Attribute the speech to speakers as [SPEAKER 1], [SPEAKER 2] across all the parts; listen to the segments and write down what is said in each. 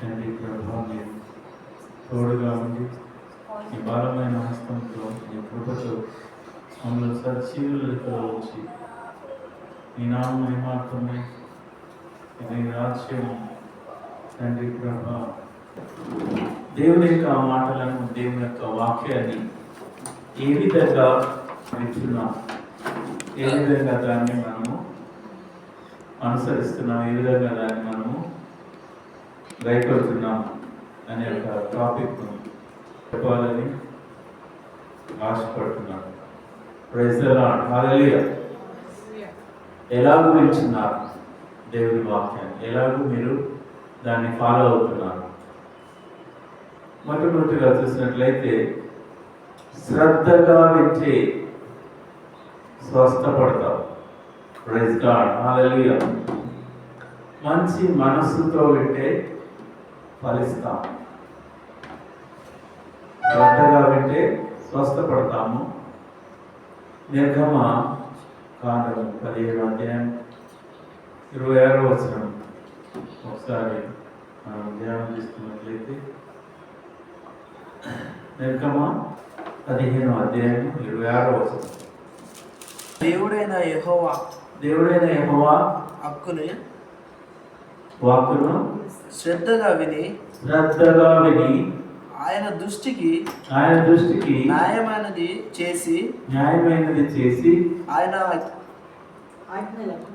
[SPEAKER 1] తండ్రి ప్రభావం తోడుగా ఉండి ఈ బలమైన హస్తంతో నీ కృపతో మమ్మల్ని సజీవులతో వచ్చి నీ నామం మహిమార్థమై నీ రాజ్యం తండ్రి ప్రభావం దేవుని యొక్క మాటలను దేవుని యొక్క వాక్యాన్ని ఏ విధంగా వింటున్నాం, ఏ విధంగా దాన్ని మనము అనుసరిస్తున్నాం, ఏ విధంగా దాన్ని మనము భయపడుతున్నాం అనే ఒక టాపిక్ చెప్పాలని ఆశపడుతున్నాను. ప్రైజ్ ది లార్డ్, హల్లెలూయా. ఎలాగూ వింటున్నారు దేవుని వాక్యాన్ని, ఎలాగూ మీరు దాన్ని ఫాలో అవుతున్నారు? మొట్టమొదటిగా చూసినట్లయితే శ్రద్ధగా వింటే స్వస్థపడతాం. ప్రైజ్ గాడ్, హల్లెలూయా. మంచి మనస్సుతో వింటే ఫలిస్తాం. శ్రద్ధగా వింటే స్వస్థపడతాము. నిర్గమ కాండం 17వ అధ్యాయం 26వ వచనం ఒకసారి మనం ధ్యానం చేస్తున్నట్లయితే, నిర్గమ 15వ అధ్యాయం 26వ వచనం.
[SPEAKER 2] దేవుడైన యెహోవా
[SPEAKER 1] వాక్కును
[SPEAKER 2] శ్రద్ధగా విని ఆయన దృష్టికి న్యాయమైనది చేసి ఆయన
[SPEAKER 1] ఆజ్ఞలను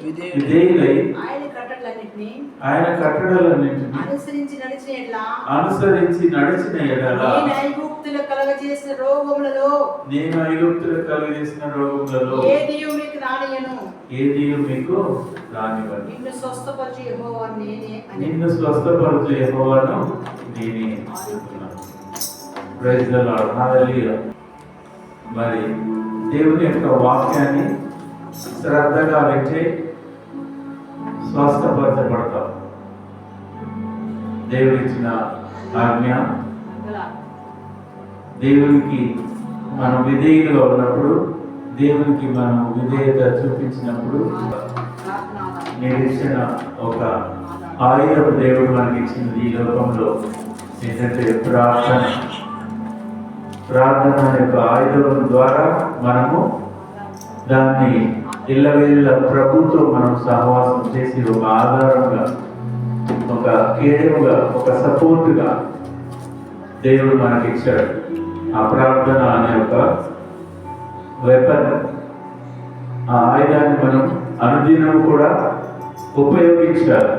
[SPEAKER 1] విధేయులై ఆయన కట్టడలన్నిటిని అనుసరించి నడిచిన ఎడల నేను ఐగుప్తులకు కలుగజేసిన రోగములలో ఏదియు మీకు రానివ్వను. నిన్ను స్వస్థపరచు యెహోవాను నేనే అంటున్నాను. ప్రైజ్ ది లార్డ్, హల్లెలూయా. మరి దేవుని యొక్క వాక్యాన్ని శ్రద్ధగా వింటే స్వస్థపరచబడతాం. దేవుడిచ్చిన ఆజ్ఞ, దేవునికి మనం విధేయులుగా ఉన్నప్పుడు, దేవునికి మనం విధేయత చూపించినప్పుడు నిరీక్షణ ఒక ఆయుధపు దేవుడు మనకి ఇచ్చింది ఈ లోకంలో. ఏంటంటే ప్రార్థన యొక్క ఆయుధం ద్వారా మనము దాన్ని ఇళ్ళవేళ్ళ ప్రభుతో మనం సహవాసం చేసి ఒక ఆధారంగా, ఒక కేడముగా, ఒక సపోర్టుగా దేవుడు మనకి ఇచ్చాడు. ఆ ప్రార్థన అనే ఒక వెపన్, ఆ ఆయుధాన్ని మనం అనుదినం కూడా ఉపయోగించాలి.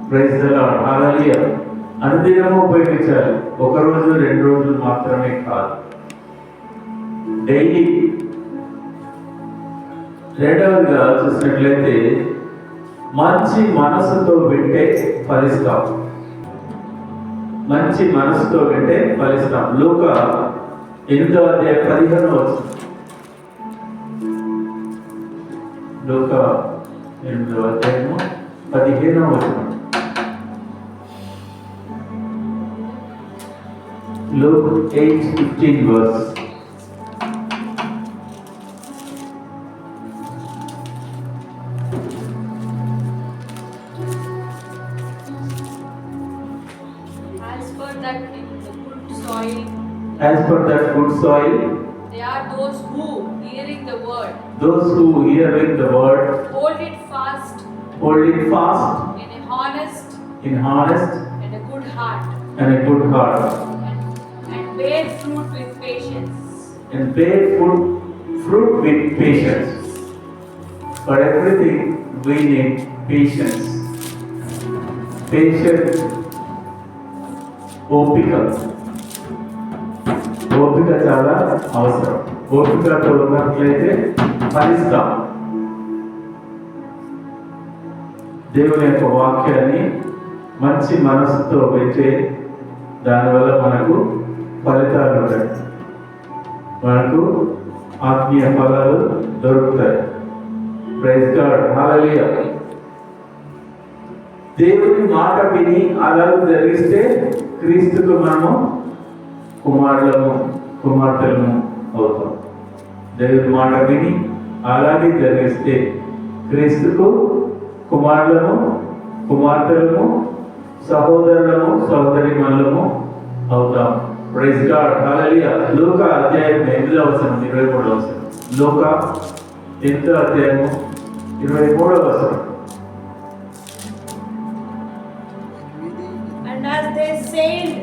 [SPEAKER 1] ప్రైజ్ ది లార్డ్, హల్లెలూయా. అనుదినము ఉపయోగించాలి. ఒక రోజు 2 రోజులు మాత్రమే కాదు, డైలీ. రెండవదిగా చూసినట్లయితే మంచి మనసుతో వింటే ఫలిస్తాం. మంచి మనసుతో వింటే ఫలిస్తాం. లూకా 8వ అధ్యాయం 15వ వచనం. లూకా 8వ అధ్యాయం 15వ వచనం. Luke 8:15 verse. As per that good soil,
[SPEAKER 3] they are those who hearing the word hold it fast in a honest and a good heart,
[SPEAKER 1] and
[SPEAKER 3] bear fruit with patience.
[SPEAKER 1] For everything we need patience. ఓపిక చాలా అవసరం. ఓపికతో ఉన్నట్లయితే ఫలిస్తాం. దేవుని యొక్క వాక్యాన్ని మంచి మనసుతో వింటే దానివల్ల మనకు ఫలితాలు ఉంటాయి, మనకు ఆత్మీయ ఫలాలు దొరుకుతాయి. ప్రైజ్ గాడ్, హల్లెలూయా. దేవుని మాట విని అలాగే జరిగిస్తే క్రీస్తుకు మనము కుమార్తెలను అవుతాం. దేవుని మాట విని అలాగే జరిగిస్తే క్రీస్తుకు కుమారులము, కుమార్తెలము, సహోదరులము, సహోదరీమణులము అవుతాం. ప్రైజ్ గాడ్, హల్లెలూయా. లూకా అధ్యాయం 8వ వచనం 23వ వచనం. లూకా 8వ అధ్యాయం 23వ వచనం.
[SPEAKER 3] And as they sailed,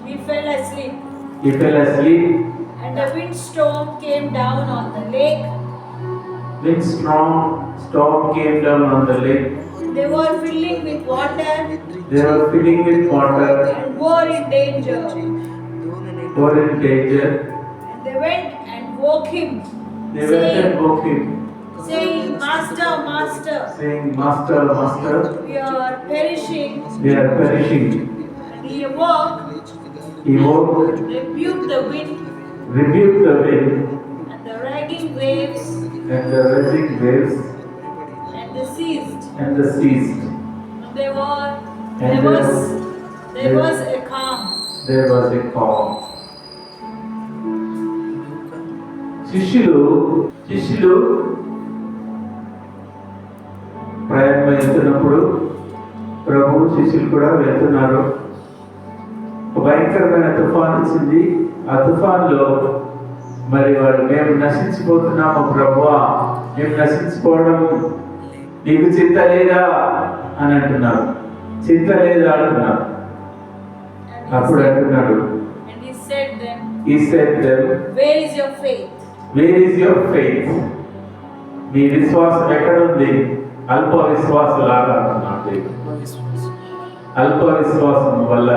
[SPEAKER 3] he fell asleep. And a windstorm came down on the lake.
[SPEAKER 1] Storm came down on the lake.
[SPEAKER 3] They were filling with water and were in danger. And they went and woke him, saying, Master, Master, we are perishing. And he awoke, rebuked the wind and the raging waves, and they ceased.
[SPEAKER 1] and ceased.
[SPEAKER 3] There was a calm. శిష్యులు ప్రయాణం వెళ్తున్నప్పుడు ప్రభు శిష్యులు కూడా వెళ్తున్నారు. భయంకరమైన తుఫాన్ వచ్చింది. ఆ తుఫాన్లో మరి వాళ్ళు మేము నశించిపోతున్నాము ప్రభువా, మేము నశించిపోవడం నీకు చింత లేదా అని అంటున్నారు. చింత లేదా అంటున్నారు. అప్పుడు అంటున్నాడు, he said them, where is your faith?
[SPEAKER 1] మీ విశ్వాసం ఎక్కడ ఉంది? అల్ప విశ్వాసులాగా అంటున్నాడు. అల్ప విశ్వాసం వల్ల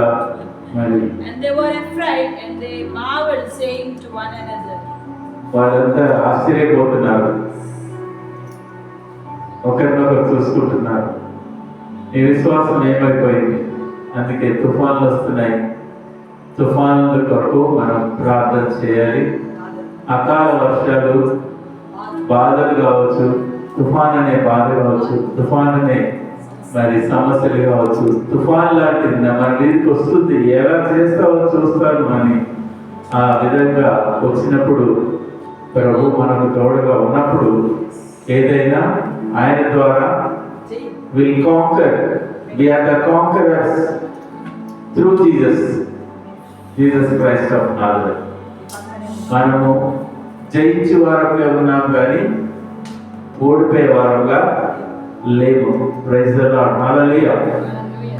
[SPEAKER 1] మరి
[SPEAKER 3] and they were afraid and they marveled, saying to one another.
[SPEAKER 1] వాళ్ళంతా ఆశ్చర్యపోతున్నారు, ఒకరినొకరు చూసుకుంటున్నారు. నీ విశ్వాసం ఏమైపోయింది? అందుకే తుఫాన్లు వస్తున్నాయి. తుఫానుల కొరకు మనం ప్రార్థన చేయాలి. అకాల వర్షాలు, బాధలు కావచ్చు, తుఫాన్ అనే బాధ కావచ్చు, తుఫాన్ అనే మరి సమస్యలు కావచ్చు. తుఫాన్ లాంటిది మన మీదకి వస్తుంది, ఎలా చేస్తావో చూస్తాను అని ఆ విధంగా వచ్చినప్పుడు ప్రభు మనకు తోడుగా ఉన్నప్పుడు ఏదైనా ఆయన ద్వారా will conquer. We are the conquerors through Jesus Christ of Nazareth. మనము జయించే వారంగా ఉన్నాం కానీ ఓడిపోయే వారంగా లేము. ప్రైజ్ ది లార్డ్, హల్లెలూయా.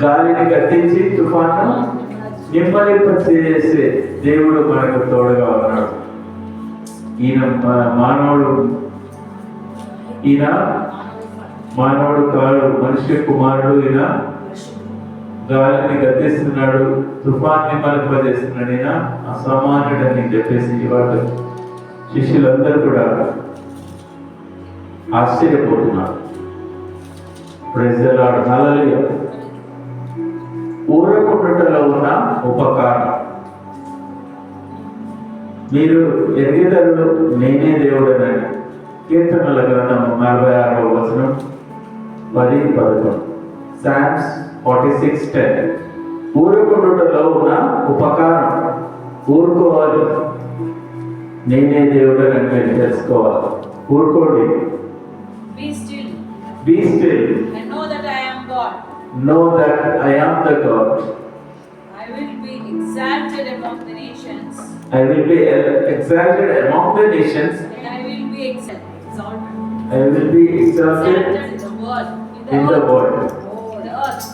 [SPEAKER 1] గాలిని గద్దించి తుఫాను నిమ్మలింపచేసే దేవుడు మనకు తోడుగా ఉన్నాడు. ఈయన మానవుడు కాడు, మనిషి కుమారుడు. ఈయన గాలిని గద్దిస్తున్నాడు, తుఫాన్ని మలింపజేస్తున్నాడు. ఈయన అసామాన్యుడని చెప్పేసి వాళ్ళు శిష్యులందరూ కూడా ఆశ్చర్యపోతున్నారు. ప్రైజ్ ది లార్డ్, హల్లెలూయా. ఊరకుండుటలో ఉన్న ఉపకారం. మీరు ఎరిగెదరు నేనే దేవుడనని. కీర్తనల గ్రంథం 46వ వచనం 10-11. Psalms 46:10. ఊరకుండుటలో ఉన్న ఉపకారం. ఊరుకోవాలి, నేనే దేవుడనని మీరు తెలుసుకోవాలి. ఊరుకోండి. Be still
[SPEAKER 3] And know that I am God.
[SPEAKER 1] Know that I am the God.
[SPEAKER 3] I will be exalted among the nations.
[SPEAKER 1] I will be exalted among the nations.
[SPEAKER 3] And I will be exalted.
[SPEAKER 1] I will be exalted
[SPEAKER 3] In the world.
[SPEAKER 1] in the world.
[SPEAKER 3] Oh, the earth.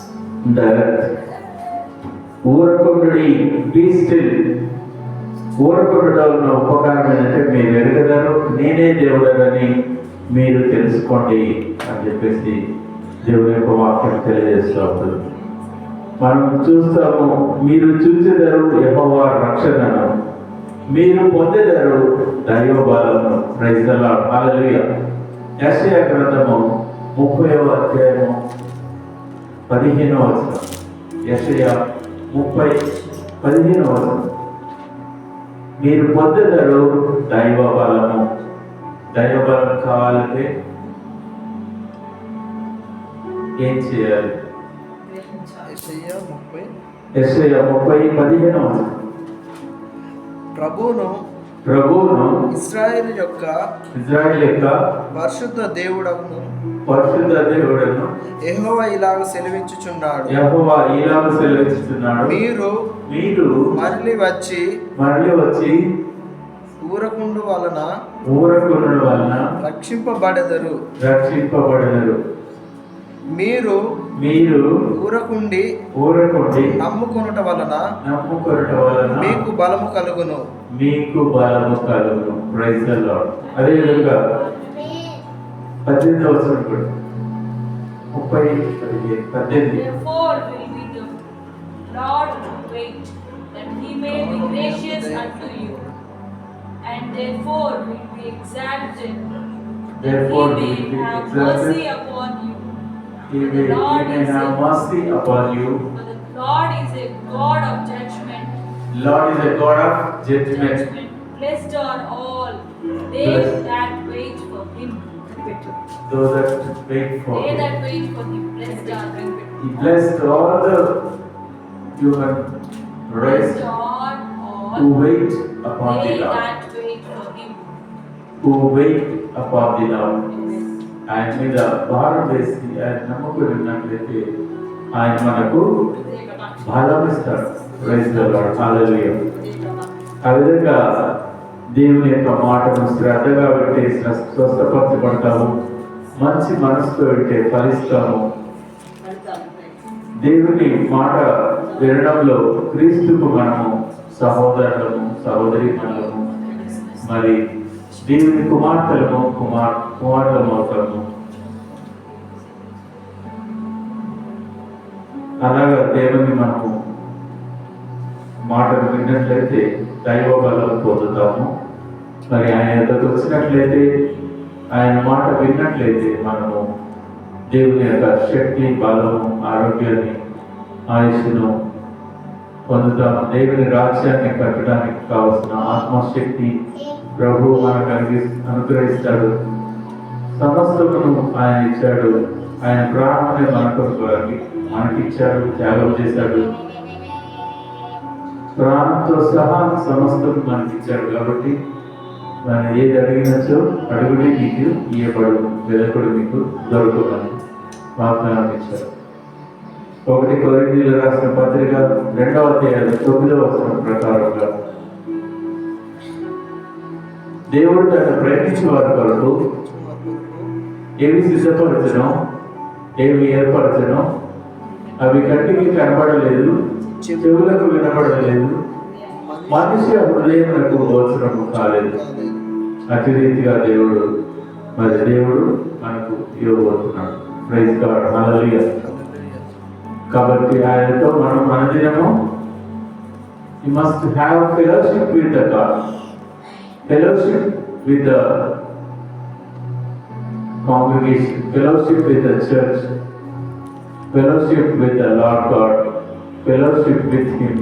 [SPEAKER 1] In the earth. ఊరకుండుడి, be still. ఊరకుండుట ఉన్న ఉపకారం ఏంటంటే మీరు ఎరుగదరు నేనే దేవుడని మీరు తెలుసుకోండి అని చెప్పేసి దేవుని యొక్క వాక్యం తెలియజేస్తూ ఉంటుంది. మనం చూస్తాము, మీరు చూసేదారు యెహోవా రక్షణను, మీరు పొందేదారు దైవ బలము. ప్రైజ్ ది లార్డ్, హల్లెలూయా. యెషయా గ్రంథము 30వ అధ్యాయము 15వ వచనం. యెషయా 30:15వ వచనం. మీరు పొందేదారు దైవ బలము. దైవ బలం కావాలంటే ఏం చేయాలి? యెషయా 30:15
[SPEAKER 2] ప్రభువును
[SPEAKER 1] ప్రభువును
[SPEAKER 2] ఇశ్రాయేలు యొక్క
[SPEAKER 1] ఇజ్రాయెల్ యొక్క
[SPEAKER 2] పరిశుద్ధ దేవుడను
[SPEAKER 1] పరిశుద్ధ దేవుడును
[SPEAKER 2] యెహోవా ఇలాగ సెలవించుచున్నాడు.
[SPEAKER 1] యెహోవా ఇలాగ సెలవిస్తున్నాడు,
[SPEAKER 2] మీరు
[SPEAKER 1] మీరు
[SPEAKER 2] మరలి వచ్చి ఊరకుండు వలన రక్షింపబడెదరు. మీరు ఊరకుండి నమ్ముకొనుట వలన మీకు బలము కలుగును.
[SPEAKER 1] Praise the lord. అదే విధంగా 18వ వచనం కూడా 18.
[SPEAKER 3] Therefore will be the Lord wait, that he may be gracious unto you, and therefore will be exalted, that he may have mercy upon you.
[SPEAKER 1] He may have mercy upon you.
[SPEAKER 3] For the Lord is a God of judgment.
[SPEAKER 1] Lord is a God of judgment.
[SPEAKER 3] Blessed are all they that wait for him.
[SPEAKER 1] Those that wait for
[SPEAKER 3] They
[SPEAKER 1] him.
[SPEAKER 3] that wait for him, blessed are them.
[SPEAKER 1] He blessed all the human race
[SPEAKER 3] Blessed are all
[SPEAKER 1] who wait upon the
[SPEAKER 3] they
[SPEAKER 1] Lord.
[SPEAKER 3] that wait for him.
[SPEAKER 1] Who wait upon the Lord.
[SPEAKER 3] Yes.
[SPEAKER 1] ఆయన మీద భారం వేసి ఆయన నమ్మకం ఉన్నట్లయితే ఆయన మనకు బలం ఇస్తాడు. Praise the lord. హల్లెలూయా. ఆ విధంగా దేవుని యొక్క మాటను శ్రద్ధగా వింటే స్వస్థపరచబడతాము. మంచి మనసుతో వింటే ఫలిస్తాము. దేవుని మాట వినడంలో క్రీస్తుకు మనము సహోదరులము, సహోదరీమణులము, మరి దేవుని కుమార్తెలము, కుమారులము అవుతాము. అలాగా దేవుని మనము మాటలు విన్నట్లయితే దైవ బలం పొందుతాము. మరి ఆయన ఎదుకు వచ్చినట్లయితే, ఆయన మాట విన్నట్లయితే మనము దేవుని యొక్క శక్తి, బలము, ఆరోగ్యాన్ని, ఆయుష్ను పొందుతాము. దేవుని రాజ్యాన్ని కట్టడానికి కావలసిన ఆత్మశక్తి ప్రభు మనకు అనుగ్రహిస్తాడు. సమస్తమును ఆయన ఇచ్చాడు. ఆయన ప్రాణాన్ని మనకిచ్చాడు, త్యాగం చేశాడు. ప్రాణంతో సహా సమస్తం మనకిచ్చాడు. కాబట్టి మనం ఏది అడిగినచో అడుగుడి మీకు ఇయ్యబడు, వెదకుడు మీకు దొరుకుతుంది వాగ్దానం ఇచ్చారు. 1 కొరింథీయులకు రాసిన పత్రిక 2వ అధ్యాయం 9వ వచనం ప్రకారంగా దేవుడు తను ప్రేమించే వారి కొరకు ఏమి సిద్ధపరచను, ఏమి ఏర్పరచను, అవి కంటికి కనబడలేదు, చెవులకు వినబడలేదు, మనిషి హృదయములకు గోచరము కాలేదు. అతి రీతిగా దేవుడు మనకు ఇవ్వబోతున్నాడు. Praise God. హల్లెలూయా. కాబట్టి ఆయనతో మనం అనుదినము you must have fellowship with the God, fellowship with the congregation, fellowship with the church, fellowship with the Lord God, fellowship with him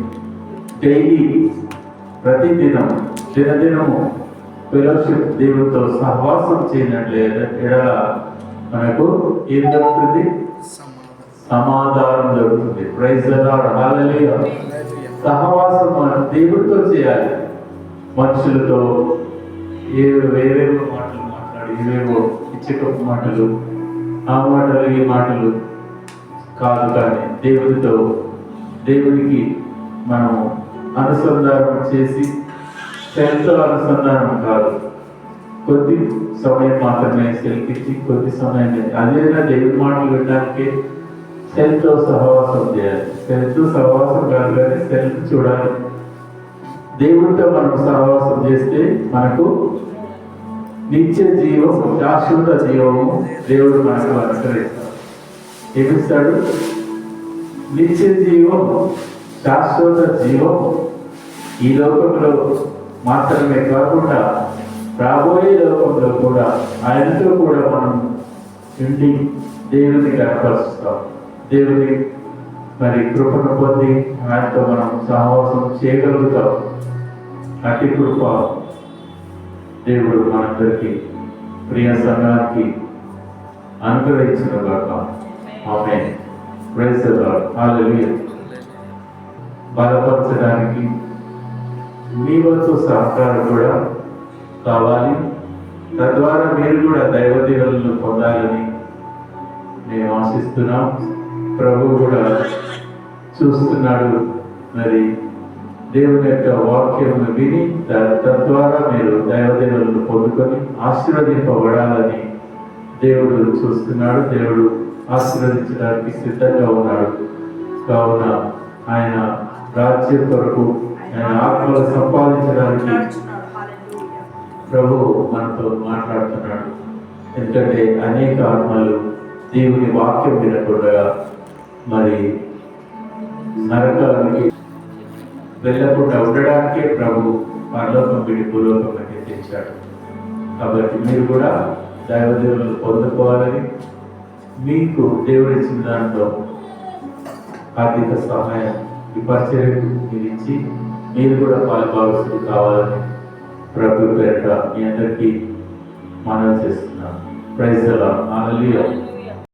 [SPEAKER 1] daily. ప్రతిదినం దినదినము ఫెలోషిప్, దేవుడితో సహవాసం చేయనట్లయితే మనకు ఏం దొరుకుతుంది? సమాధానం దొరుకుతుంది. Praise the lord. హల్లెలూయా. సహవాసం మనం దేవుడితో చేయాలి. మనుషులతో వేరేవో మాటలు మాట్లాడి, ఏవేవో ఇచ్చకపు మాటలు, ఆ మాటలు, ఈ మాటలు కాదు, కానీ దేవునికి మనము అనుసంధానం చేసి, సెల్తో అనుసంధానం కాదు, కొద్ది సమయం మాత్రమే సెల్కిచ్చి కొద్ది సమయమే అదేనా దేవుడి మాటలు వినడానికి సెల్తో సహవాసం చేయాలి. సెల్తో సహవాసం కాదు, కానీ సెల్ చూడాలి. దేవుడితో మనం సహవాసం చేస్తే మనకు నిత్య జీవం, శాశ్వత జీవము దేవుడు మనకు అనుగ్రహిస్తాడు. ఏమిస్తాడు? నిత్య జీవం, శాశ్వత జీవం. ఈ లోకంలో మాత్రమే కాకుండా రాబోయే లోకంలో కూడా ఆయనతో కూడా మనం ఉండి దేవుని కనపరుస్తాం. దేవుని మరి కృపను పొంది ఆయనతో మనం సహవాసం చేయగలుగుతాం. అట్టి కృప దేవుడు మనందరికీ, ప్రియ సంఘానికి అనుగ్రహించిన గాక. ఆమేన్. Praise the lord. హల్లెలూయా. బలపరచడానికి మీ వంతు సహకారం కూడా కావాలి. తద్వారా మీరు కూడా దైవ దీవెనలను పొందాలని మేము ఆశిస్తున్నాం. ప్రభు కూడా చూస్తున్నాడు. మరి దేవుని యొక్క వాక్యం విని తద్వారా మీరు దైవ దీవెనలను పొందుకొని ఆశీర్వదింపబడాలని దేవుడు చూస్తున్నాడు. దేవుడు ఆశీర్వదించడానికి సిద్ధంగా ఉన్నాడు. కావున ఆయన రాజ్యం కొరకు ఆయన ఆత్మలు సంపాదించడానికి ప్రభు మనతో మాట్లాడుతున్నాడు. ఎందుకంటే అనేక ఆత్మలు దేవుని వాక్యం వినకుండా మరి నరకానికి వెళ్ళకుండా ఉండడానికే ప్రభు పరలోకం విడి భూలోకం తెచ్చాడు. కాబట్టి మీరు కూడా దైవ దేవులను పొందుకోవాలని, మీకు దేవుడిచ్చిన దాంట్లో ఆర్థిక సహాయం ఈ పరిచర్యకు మీరు ఇచ్చి మీరు కూడా పాలుభాగస్తులు కావాలని ప్రభు పేరిట మీ అందరికీ మనవి చేస్తున్నాను. Praise the lord. హల్లెలూయా.